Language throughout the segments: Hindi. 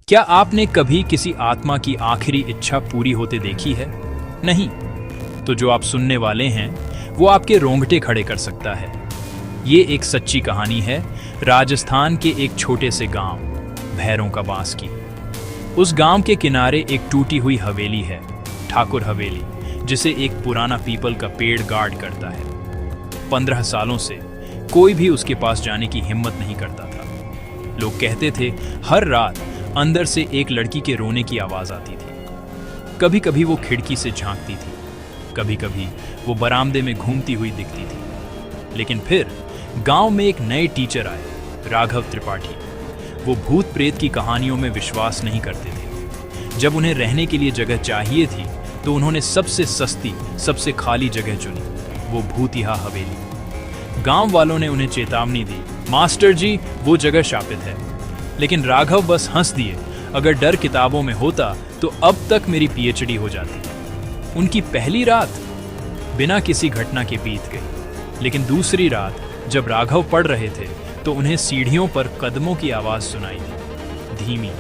क्या आपने कभी किसी आत्मा की आखिरी इच्छा पूरी होते देखी है? नहीं। तो जो आप सुनने वाले हैं वो आपके रोंगटे खड़े कर सकता है। ये एक सच्ची कहानी है राजस्थान के एक छोटे से गांव भैरों का बांस की। उस गांव के किनारे एक टूटी हुई हवेली है, ठाकुर हवेली, जिसे एक पुराना पीपल का पेड़ गार्ड करता है। 15 सालों से कोई भी उसके पास जाने की हिम्मत नहीं करता था। लोग कहते थे हर रात अंदर से एक लड़की के रोने की आवाज आती थी। कभी कभी वो खिड़की से झांकती थी, कभी कभी वो बरामदे में घूमती हुई दिखती थी। लेकिन फिर गांव में एक नए टीचर आए, राघव त्रिपाठी। वो भूत प्रेत की कहानियों में विश्वास नहीं करते थे। जब उन्हें रहने के लिए जगह चाहिए थी तो उन्होंने सबसे सस्ती, सबसे खाली जगह चुनी, वो भूतिया हवेली। गांव वालों ने उन्हें चेतावनी दी, मास्टर जी वो जगह शापित है। लेकिन राघव बस हंस दिए, अगर डर किताबों में होता तो अब तक मेरी पीएचडी हो जाती। उनकी पहली रात बिना किसी घटना के बीत गई। लेकिन दूसरी रात जब राघव पढ़ रहे थे तो उन्हें सीढ़ियों पर कदमों की आवाज सुनाई दी, धीमी,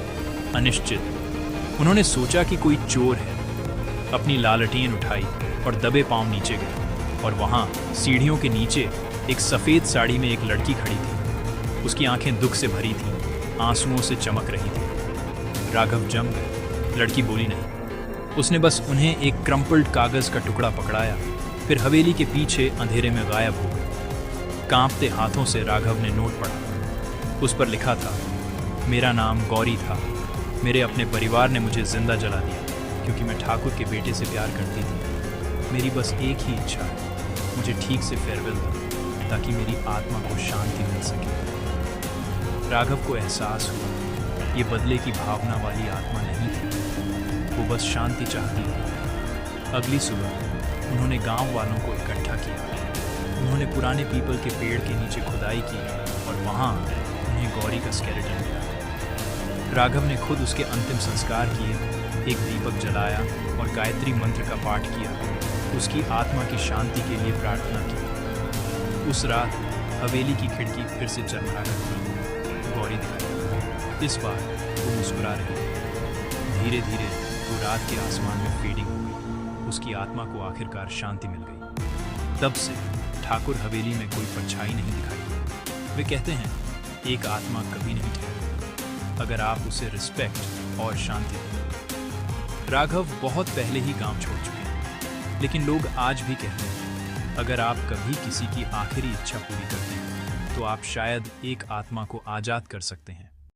अनिश्चित। उन्होंने सोचा कि कोई चोर है। अपनी लालटेन उठाई और दबे पांव नीचे गए, और वहां सीढ़ियों के नीचे एक सफेद साड़ी में एक लड़की खड़ी थी। उसकी आंखें दुख से भरी थीं, आंसुओं से चमक रही थी। राघव जम गए। लड़की बोली नहीं। उसने बस उन्हें एक क्रम्पल्ड कागज का टुकड़ा पकड़ाया, फिर हवेली के पीछे अंधेरे में गायब हो गई। कांपते हाथों से राघव ने नोट पढ़ा। उस पर लिखा था, मेरा नाम गौरी था। मेरे अपने परिवार ने मुझे जिंदा जला दिया क्योंकि मैं ठाकुर के बेटे से प्यार करती थी। मेरी बस एक ही इच्छा है, मुझे ठीक से फेयरवेल दो ताकि मेरी आत्मा को शांति मिल सके। राघव को एहसास हुआ ये बदले की भावना वाली आत्मा नहीं थी, वो बस शांति चाहती थी। अगली सुबह उन्होंने गांव वालों को इकट्ठा किया। उन्होंने पुराने पीपल के पेड़ के नीचे खुदाई की और वहां उन्हें गौरी का स्केलेटन मिला। राघव ने खुद उसके अंतिम संस्कार किए, एक दीपक जलाया और गायत्री मंत्र का पाठ किया, उसकी आत्मा की शांति के लिए प्रार्थना की। उस रात हवेली की खिड़की फिर से चरमरा कर खुली। गौरी दिखाई। इस बार वो मुस्कुरा रही थी। धीरे धीरे वो रात के आसमान में फेडिंग हो गई। उसकी आत्मा को आखिरकार शांति मिल गई। तब से ठाकुर हवेली में कोई परछाई नहीं दिखाई। वे कहते हैं एक आत्मा कभी नहीं ठहरती अगर आप उसे रिस्पेक्ट और शांति दें। राघव बहुत पहले ही गांव छोड़ चुके हैं, लेकिन लोग आज भी कहते हैं अगर आप कभी किसी की आखिरी इच्छा पूरी करते हैं तो आप शायद एक आत्मा को आजाद कर सकते हैं।